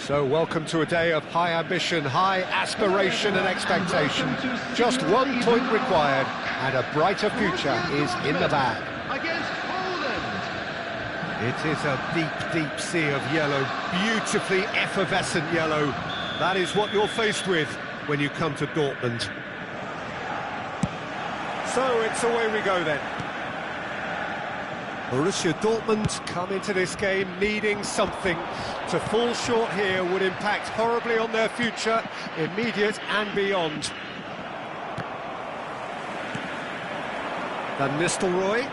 So welcome to a day of high ambition, high aspiration and expectation. Just 1 point required and a brighter future is in the bag. Against Poland. It is a deep, deep sea of yellow, beautifully effervescent yellow. That is what you're faced with when you come to Dortmund. So it's away we go then. Borussia Dortmund come into this game needing something. To fall short here would impact horribly on their future, immediate and beyond. Van Nistelrooy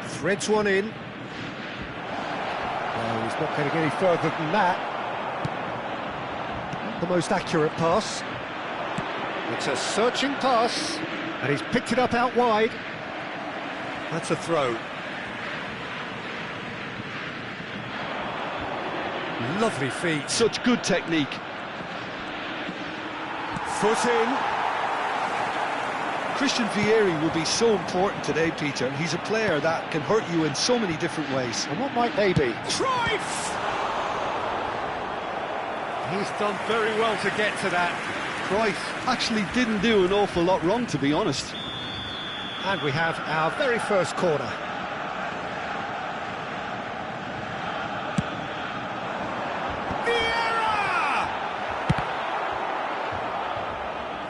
threads one in. No, he's not getting any further than that. Not the most accurate pass. It's a searching pass, and he's picked it up out wide. That's a throw. Lovely feet. Such good technique. Foot in. Christian Vieri will be so important today, Peter. He's a player that can hurt you in so many different ways. And what might they be? Cruyff! He's done very well to get to that. Cruyff actually didn't do an awful lot wrong, to be honest. And we have our very first corner. Vieira!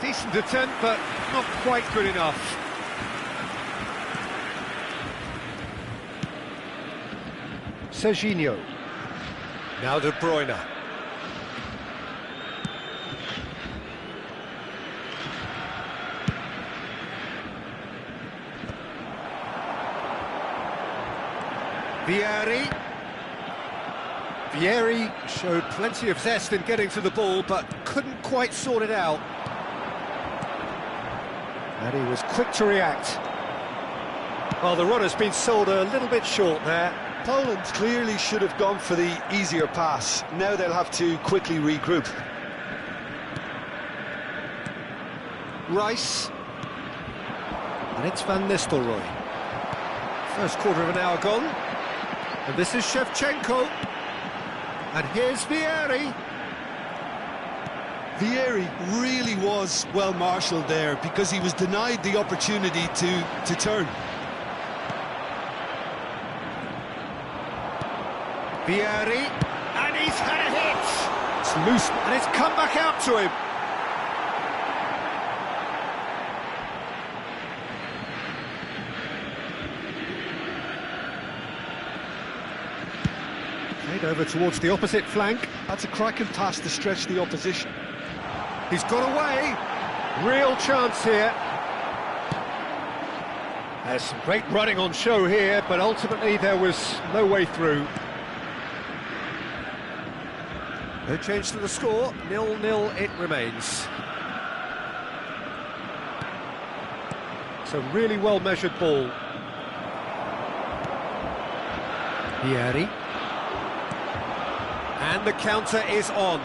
Decent attempt, but not quite good enough. Serginho. Now De Bruyne. Vieri showed plenty of zest in getting to the ball, but couldn't quite sort it out. And he was quick to react. Well, the run has been sold a little bit short there. Poland clearly should have gone for the easier pass. Now they'll have to quickly regroup. Rice. And it's Van Nistelrooy. First quarter of an hour gone. And this is Shevchenko. And here's Vieri. Vieri really was well marshalled there because he was denied the opportunity to turn. Vieri, and he's had a hit. It's loose, and it's come back out to him. Played over towards the opposite flank. That's a cracking pass to stretch the opposition. He's got away. Real chance here. There's some great running on show here, but ultimately there was no way through. No change to the score, 0-0 it remains. It's a really well-measured ball. Vieri. And the counter is on.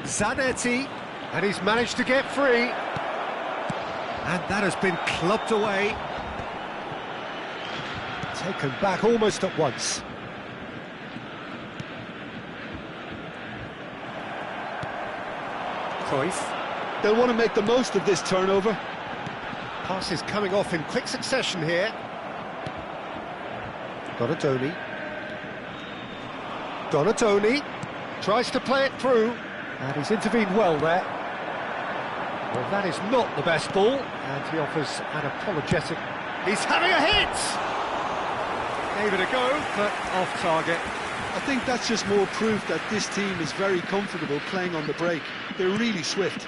Zanetti, and he's managed to get free. And that has been clubbed away. Taken back almost at once. Cruyff. They'll want to make the most of this turnover. Passes coming off in quick succession here. Donatoni tries to play it through, and he's intervened well there. Well, that is not the best ball, and he offers an apologetic. He's having a hit! Gave it a go, but off target. I think that's just more proof that this team is very comfortable playing on the break. They're really swift.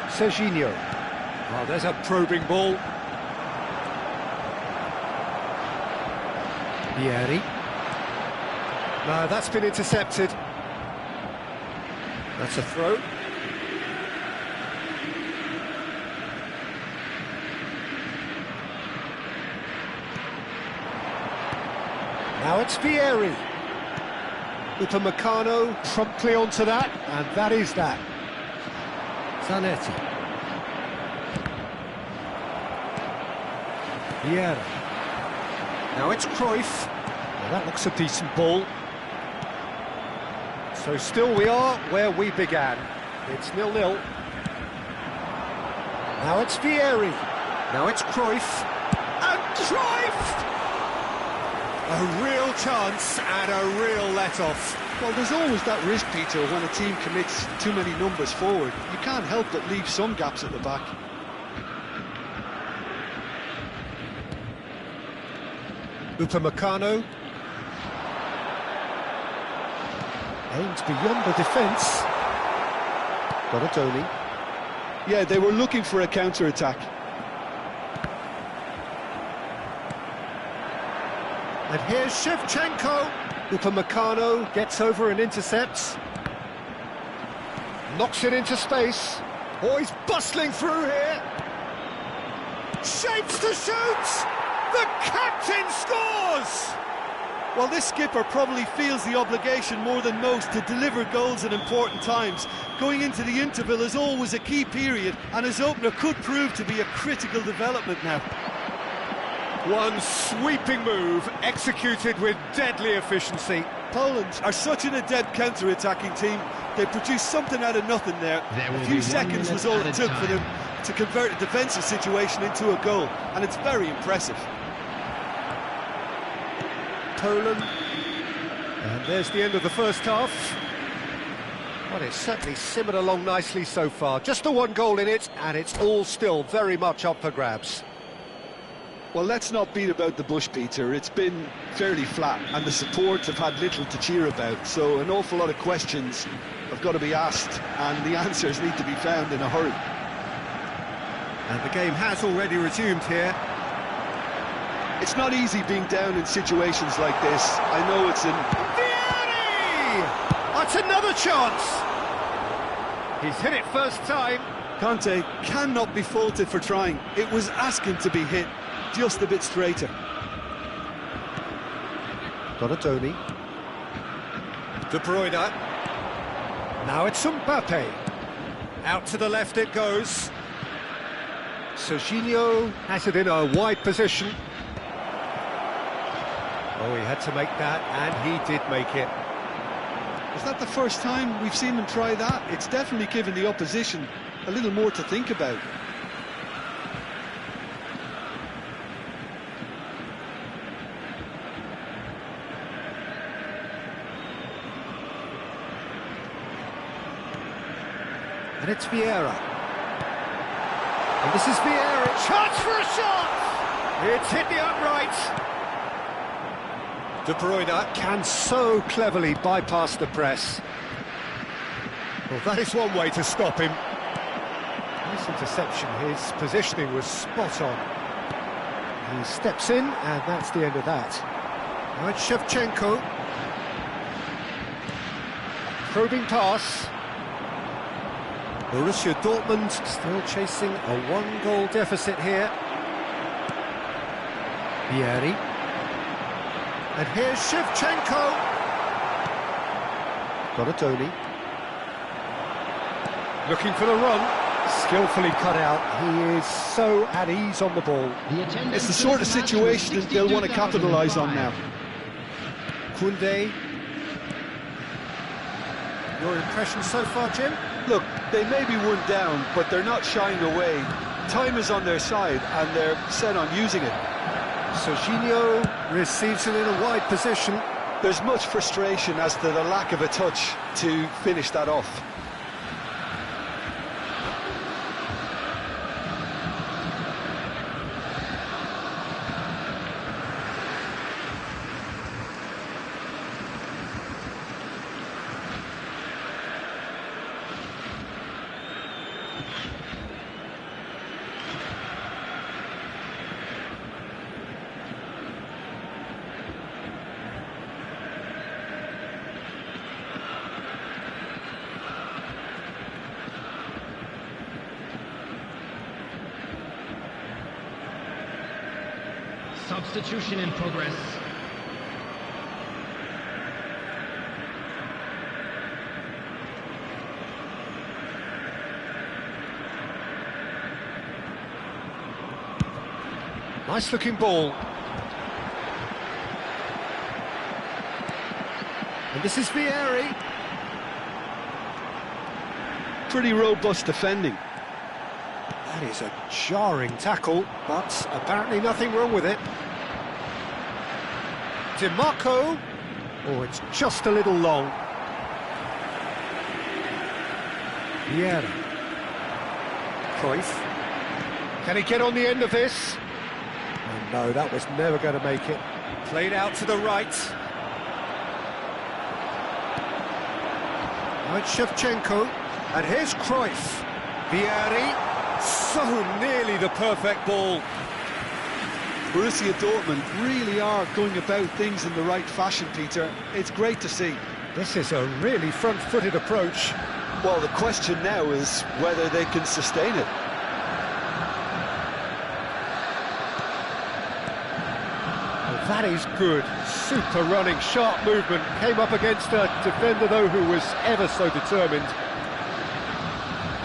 Serginho. Well, there's a probing ball. Vieri. No, that's been intercepted. That's a throw. Now it's Vieri. Upamecano promptly onto that, and that is that. Zanetti. Vieira. Now it's Cruyff. Well, that looks a decent ball. So still we are where we began. It's 0-0. Now it's Vieri. Now it's Cruyff. And Cruyff! A real chance and a real let-off. Well, there's always that risk, Peter, when a team commits too many numbers forward. You can't help but leave some gaps at the back. Upamecano. Aims beyond the defence. Donatoni. Yeah, they were looking for a counter-attack. And here's Shevchenko. Upamecano gets over and intercepts. Knocks it into space. Oh, he's bustling through here. Shapes to shoot. The captain scores! Well, this skipper probably feels the obligation more than most to deliver goals at important times. Going into the interval is always a key period, and his opener could prove to be a critical development now. One sweeping move, executed with deadly efficiency. Poland are such an adept counter-attacking team. They produced something out of nothing there. A few seconds was all it took for them to convert a defensive situation into a goal, and it's very impressive. Poland. And there's the end of the first half. Well, it's certainly simmered along nicely so far. Just the one goal in it, and it's all still very much up for grabs. Well, let's not beat about the bush, Peter. It's been fairly flat, and the supports have had little to cheer about. So an awful lot of questions have got to be asked, and the answers need to be found in a hurry. And the game has already resumed here. It's not easy being down in situations like this. I know it's in... Vieri! That's another chance! He's hit it first time. Conte cannot be faulted for trying. It was asking to be hit, just a bit straighter. Donatoni. De Bruyne. Now it's Mbappe. Out to the left it goes. Serginho has it in a wide position. Oh, he had to make that, and he did make it. Is that the first time we've seen them try that? It's definitely given the opposition a little more to think about. And it's Vieira. And this is Vieira. Chance for a shot! It's hit the upright. De Bruyne can so cleverly bypass the press. Well, that is one way to stop him. Nice interception. His positioning was spot on. He steps in, and that's the end of that. Now it's Shevchenko. Probing pass. Borussia Dortmund still chasing a one-goal deficit here. Vieri. And here's Shevchenko. Donatoni. Looking for the run. Skillfully cut out. He is so at ease on the ball. It's the sort of situation that they'll want to capitalise on now. Koundé. Your impression so far, Jim? Look, they may be one down, but they're not shying away. Time is on their side, and they're set on using it. Serginho receives it in a wide position. There's much frustration as to the lack of a touch to finish that off. Substitution in progress. Nice looking ball. And this is Vieri. Pretty robust defending. That is a jarring tackle, but apparently nothing wrong with it. DiMarco. Oh, it's just a little long. Vieira. Cruyff. Can he get on the end of this? Oh, no, that was never going to make it. Played out to the right. Now it's Shevchenko. And here's Cruyff. Vieri. So nearly the perfect ball. Borussia Dortmund really are going about things in the right fashion, Peter. It's great to see. This is a really front-footed approach. Well, the question now is whether they can sustain it. Well, that is good. Super running, sharp movement. Came up against a defender, though, who was ever so determined.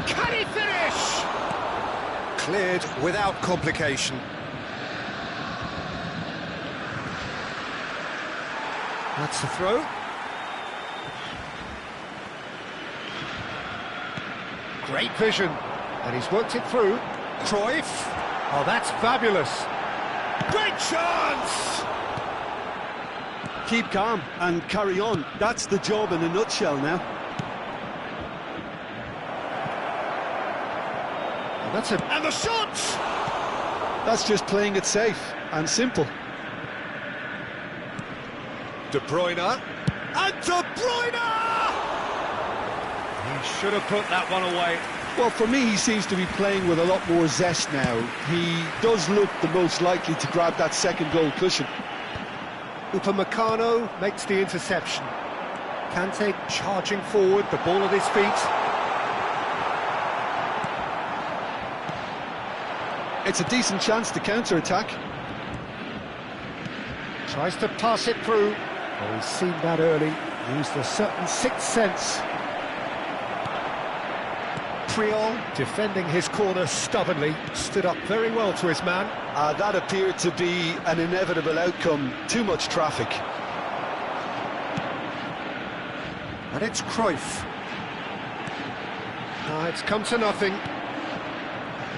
Can he finish? Cleared without complication. That's the throw. Great vision. And he's worked it through. Cruyff. Oh, that's fabulous. Great chance! Keep calm and carry on. That's the job in a nutshell now. And that's it. And the shot! That's just playing it safe and simple. De Bruyne. And De Bruyne! He should have put that one away. Well, for me, he seems to be playing with a lot more zest now. He does look the most likely to grab that second goal cushion. Upamecano makes the interception. Kante charging forward, the ball at his feet. It's a decent chance to counter-attack. Tries to pass it through. Oh, he's seen that early. Used a certain sixth sense. Priol defending his corner stubbornly. Stood up very well to his man. That appeared to be an inevitable outcome. Too much traffic. And it's Cruyff. It's come to nothing.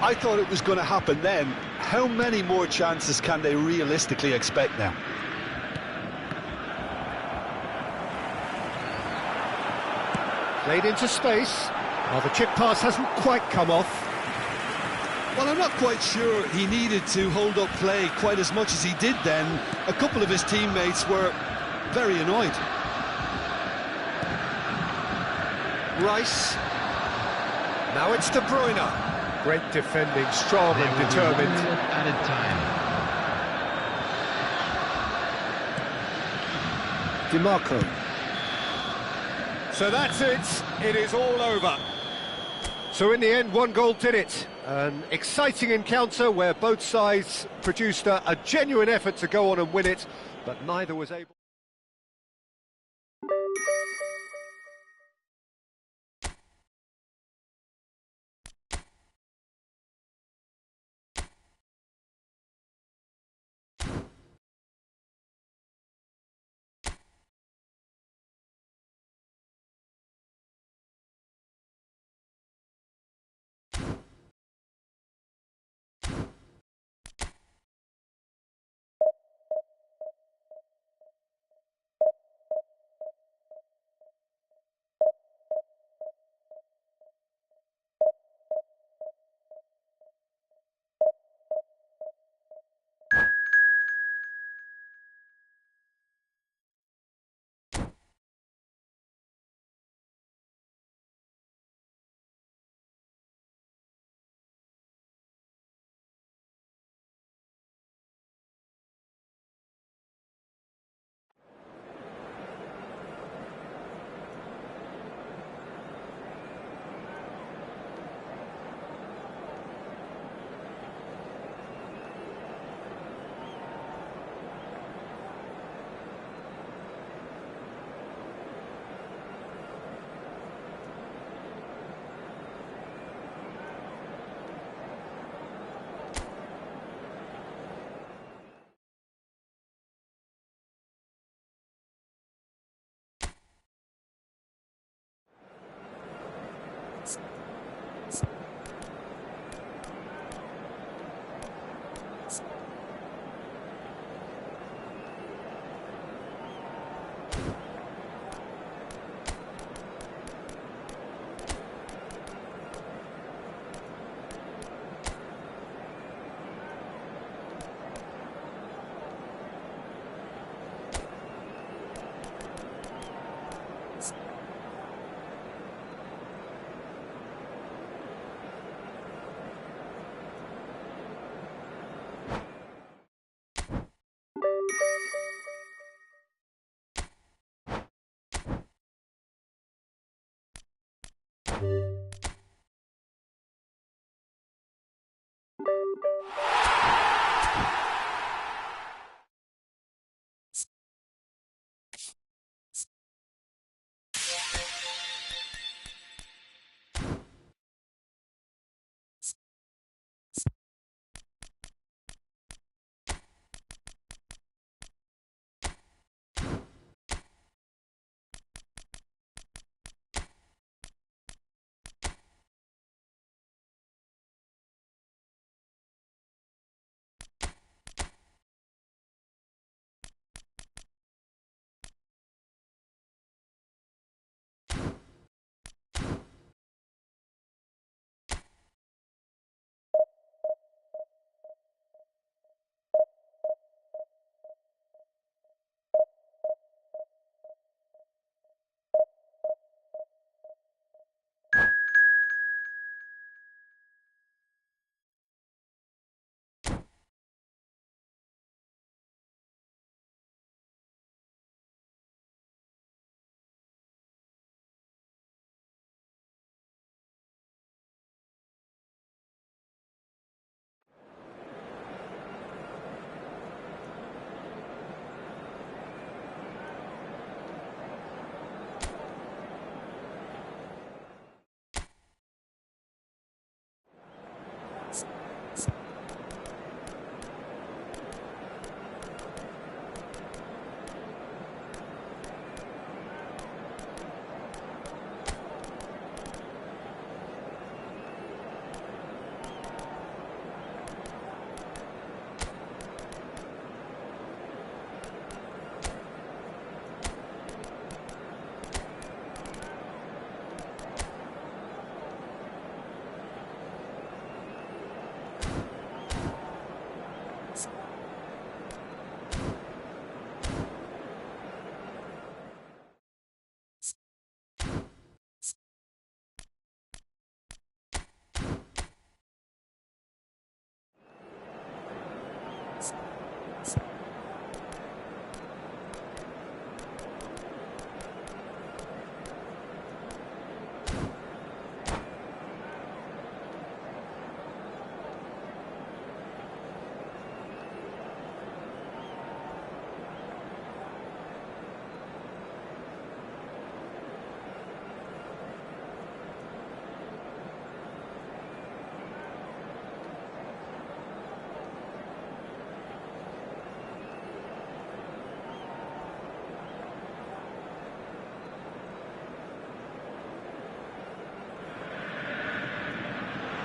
I thought it was going to happen then. How many more chances can they realistically expect now? Played into space. Well, the chip pass hasn't quite come off. Well, I'm not quite sure he needed to hold up play quite as much as he did then. A couple of his teammates were very annoyed. Rice. Now it's De Bruyne. Great defending, strong and determined. Added time. DiMarco. So that's it. It is all over. So in the end, one goal did it. An exciting encounter where both sides produced a genuine effort to go on and win it, but neither was able.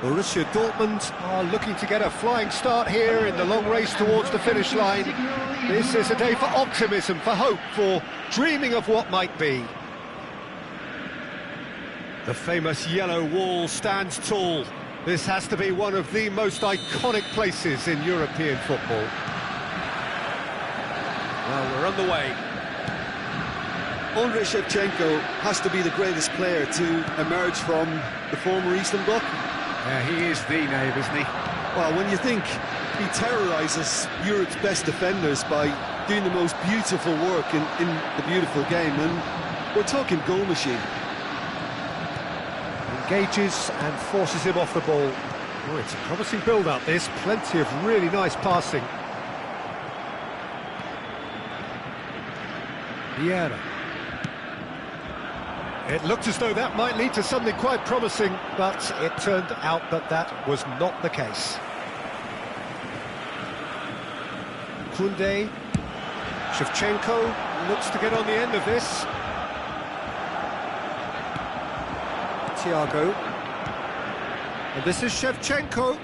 Borussia Dortmund are looking to get a flying start here in the long race towards the finish line. This is a day for optimism, for hope, for dreaming of what might be. The famous yellow wall stands tall. This has to be one of the most iconic places in European football. Well, we're underway. Andrei Shevchenko has to be the greatest player to emerge from the former Eastern Bloc. Yeah, he is the name, isn't he? Well, when you think he terrorises Europe's best defenders by doing the most beautiful work in the beautiful game, and we're talking goal machine. Engages and forces him off the ball. Oh, it's a promising build-up, this. Plenty of really nice passing. Vieira. It looked as though that might lead to something quite promising, but it turned out that that was not the case. Koundé. Shevchenko looks to get on the end of this. Thiago. And this is Shevchenko.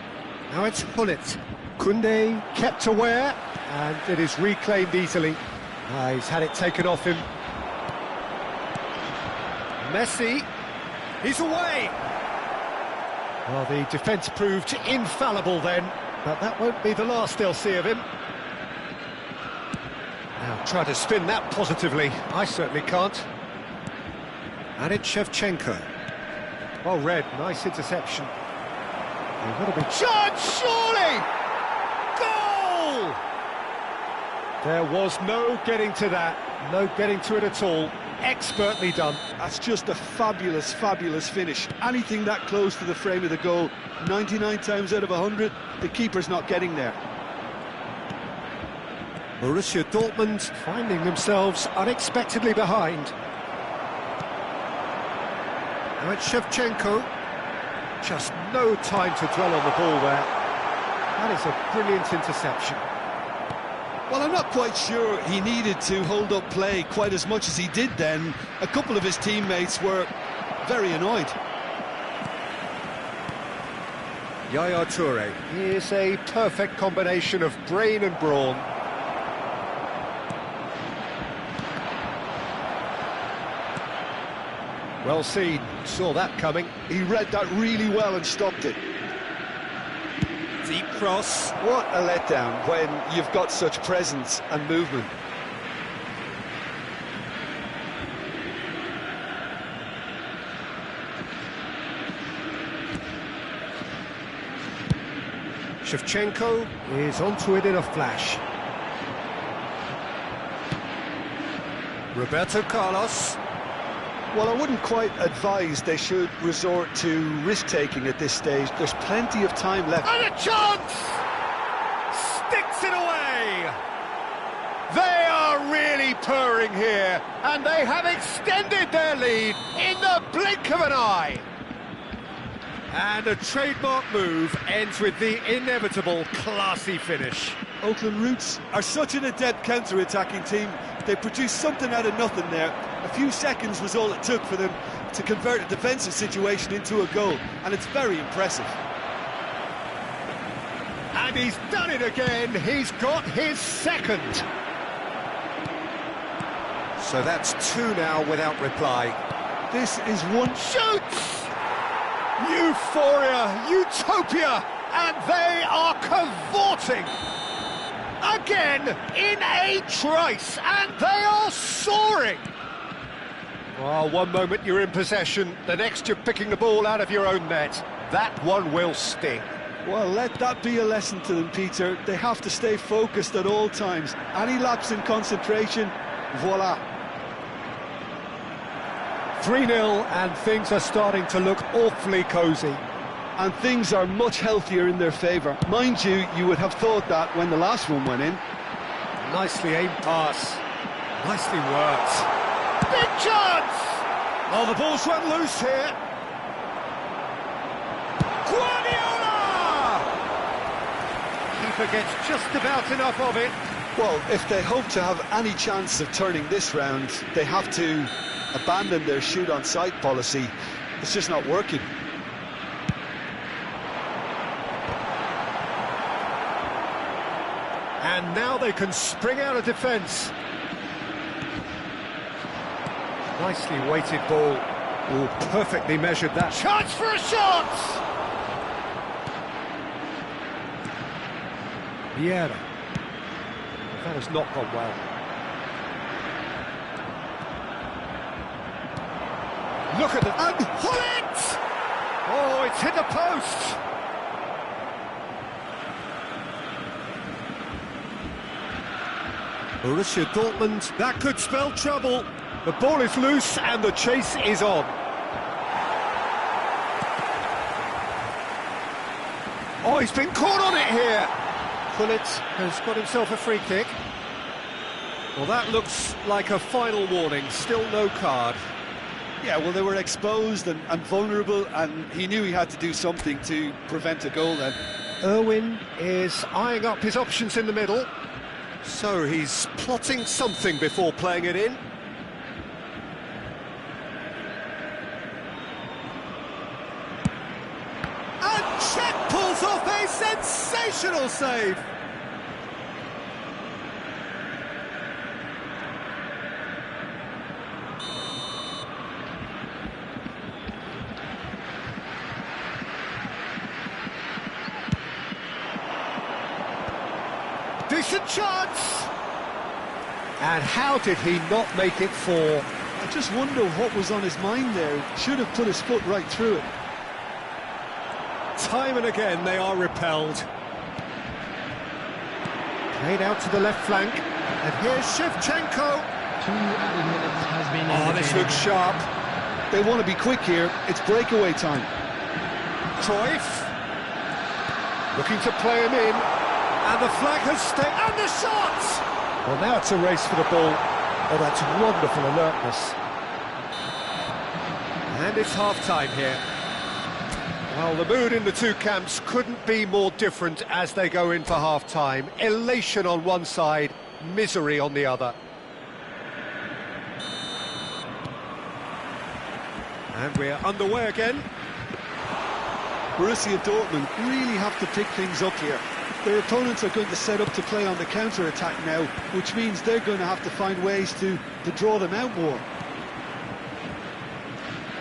Now it's Hullet. Koundé kept aware, and it is reclaimed easily. He's had it taken off him. Messi, he's away! Well, the defence proved infallible then, but that won't be the last they'll see of him. Now, try to spin that positively. I certainly can't. And it's Shevchenko. Well read, nice interception. It would have been... Chance, surely! Goal! There was no getting to that, no getting to it at all. expertly done. That's just a fabulous, fabulous finish. Anything that close to the frame of the goal, 99 times out of 100, the keeper's not getting there. Borussia Dortmund finding themselves unexpectedly behind. Now it's Shevchenko. Just no time to dwell on the ball there. That is a brilliant interception. Well, I'm not quite sure he needed to hold up play quite as much as he did then. A couple of his teammates were very annoyed. Yaya Toure is a perfect combination of brain and brawn. Well seen, saw that coming. He read that really well and stopped it. Deep cross. What a letdown when you've got such presence and movement. Shevchenko is onto it in a flash. Roberto Carlos. Well, I wouldn't quite advise they should resort to risk-taking at this stage. There's plenty of time left. And a chance! Sticks it away! They are really purring here, and they have extended their lead in the blink of an eye. And a trademark move ends with the inevitable classy finish. Oakland Roots are such an adept counter-attacking team. They produced something out of nothing there. A few seconds was all it took for them to convert a defensive situation into a goal, and it's very impressive. And he's done it again. He's got his second. So that's two now without reply. This is one... Shoots! Euphoria, utopia, and they are cavorting. Again, in a trice, and they are soaring. Well, one moment you're in possession, the next you're picking the ball out of your own net. That one will sting. Well, let that be a lesson to them, Peter. They have to stay focused at all times. Any lapse in concentration, voila. 3-0, and things are starting to look awfully cosy. And things are much healthier in their favour. Mind you, you would have thought that when the last one went in. Nicely aimed pass. Nicely worked. Big chance! Oh, the ball's run loose here. Guardiola! Keeper gets just about enough of it. Well, if they hope to have any chance of turning this round, they have to abandon their shoot-on-sight policy. It's just not working. And now they can spring out of defence. Nicely weighted ball. Oh, perfectly measured that. Chance for a shot! Vieira. That has not gone well. Look at the... And Hullet! Oh, it's hit the post! Borussia Dortmund, that could spell trouble. The ball is loose and the chase is on. Oh, he's been caught on it here. Hullet has got himself a free kick. Well, that looks like a final warning, still no card. Yeah, well, they were exposed and vulnerable, and he knew he had to do something to prevent a goal then. Irwin is eyeing up his options in the middle. So he's plotting something before playing it in. And Cech pulls off a sensational save. Decent chance! And how did he not make it four? I just wonder what was on his mind there. He should have put his foot right through it. Time and again they are repelled. Played out to the left flank. And here's Shevchenko. 2 added minutes has been Oh, this looks sharp. They want to be quick here. It's breakaway time. Cruyff. Looking to play him in. And the flag has stayed. And the shot! Well, now it's a race for the ball. Oh, that's wonderful alertness. And it's half-time here. Well, the mood in the two camps couldn't be more different as they go in for half-time. Elation on one side, misery on the other. And we're underway again. Borussia Dortmund really have to pick things up here. Their opponents are going to set up to play on the counter-attack now, which means they're going to have to find ways to draw them out more.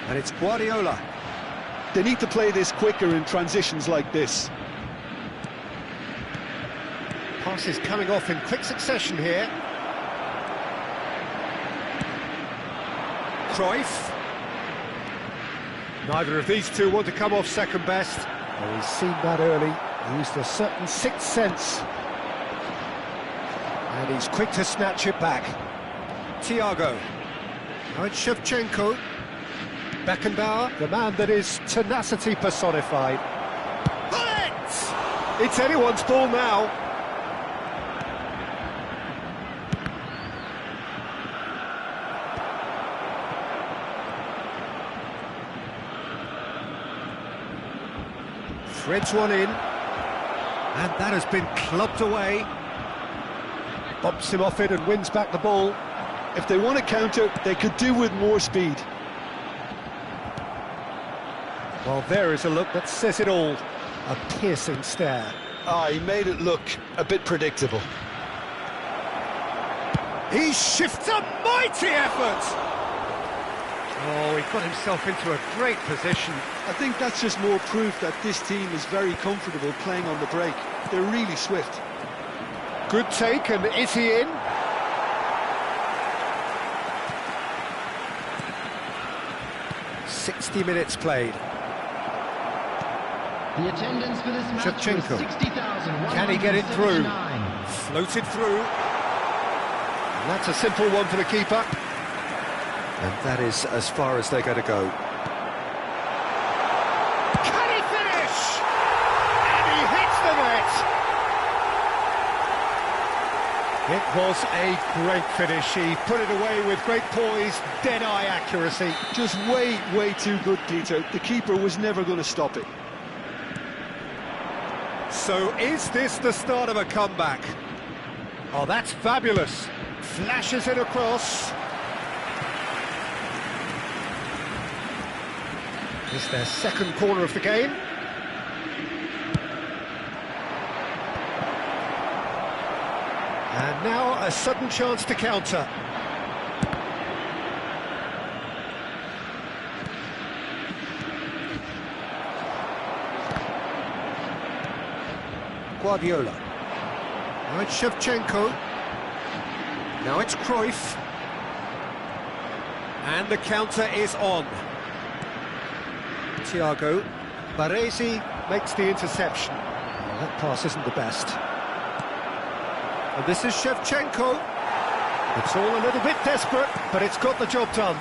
And it's Guardiola. They need to play this quicker in transitions like this. Passes coming off in quick succession here. Cruyff. Neither of these two want to come off second best. Well, he's seen that early. He used a certain sixth sense. And he's quick to snatch it back. Thiago. Now it's Shevchenko. Beckenbauer, the man that is tenacity personified. Bullet! It's anyone's ball now. Threads one in. And that has been clubbed away. Bumps him off it and wins back the ball. If they want to counter, they could do with more speed. Well, there is a look that says it all. A piercing stare. He made it look a bit predictable. He shifts a mighty effort! Oh, he got himself into a great position. I think that's just more proof that this team is very comfortable playing on the break. They're really swift. Good take, and is he in? "60 minutes played. The attendance for this match Shevchenko. was 60,000. Can he get it through? Floated through. And that's a simple one for the keeper. And that is as far as they're going to go. Can he finish? And he hits the net! It was a great finish. He put it away with great poise, dead-eye accuracy. Just way too good, Peter. The keeper was never going to stop it. So is this the start of a comeback? Oh, that's fabulous. Flashes it across. It's their second corner of the game. And now a sudden chance to counter. Guardiola. Now it's Shevchenko. Now it's Cruyff. And the counter is on. Thiago. Baresi makes the interception. Well, that pass isn't the best. And this is Shevchenko. It's all a little bit desperate, but it's got the job done.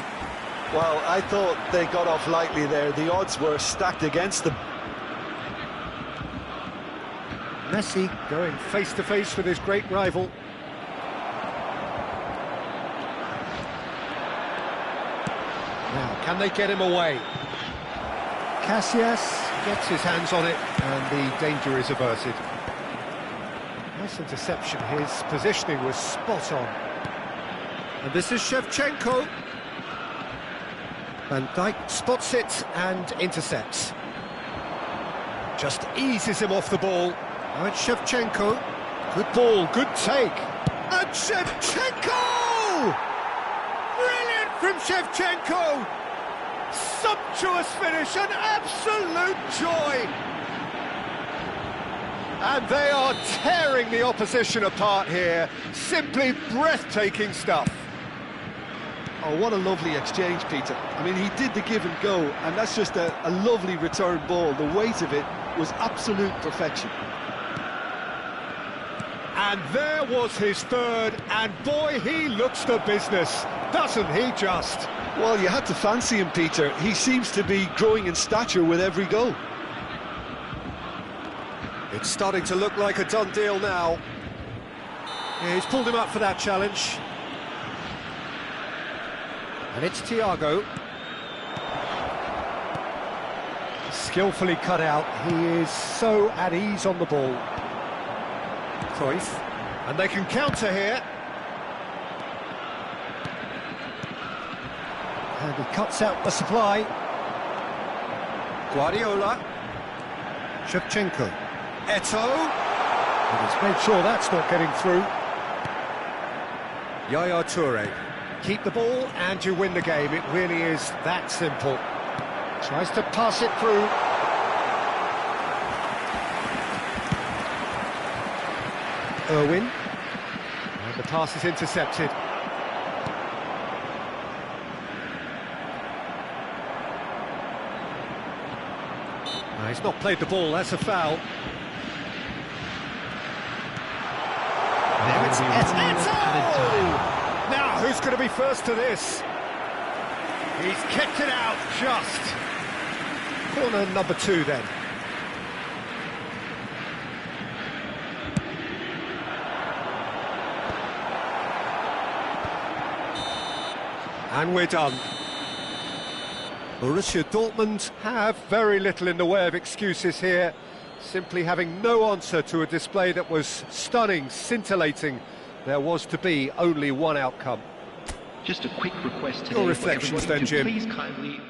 Well, I thought they got off lightly there. The odds were stacked against them. Messi going face-to-face with his great rival. Now, can they get him away? Casillas gets his hands on it, and the danger is averted. Nice interception. His positioning was spot on. And this is Shevchenko. Van Dijk spots it and intercepts. Just eases him off the ball. Now it's Shevchenko. Good ball, good take. And Shevchenko! Brilliant from Shevchenko! Sumptuous finish, an absolute joy! And they are tearing the opposition apart here. Simply breathtaking stuff. Oh, what a lovely exchange, Peter. I mean, he did the give and go, and that's just a lovely return ball. The weight of it was absolute perfection. And there was his third, and boy, he looks the business, doesn't he just? Well, you had to fancy him, Peter. He seems to be growing in stature with every goal. It's starting to look like a done deal now. Yeah, he's pulled him up for that challenge. And it's Thiago. Skillfully cut out. He is so at ease on the ball. Cruyff. And they can counter here. And he cuts out the supply. Guardiola. Shevchenko. Eto'o. And he's made sure that's not getting through. Yaya Toure. Keep the ball and you win the game. It really is that simple. Tries to pass it through. Irwin. And the pass is intercepted. No, he's not played the ball, that's a foul. Now it's Eto'o! Now, who's going to be first to this? He's kicked it out just. Corner number 2 then. And we're done. Borussia Dortmund have very little in the way of excuses here, simply having no answer to a display that was stunning, scintillating. There was to be only one outcome. Just a quick request today. Your reflections then, Jim. Please kindly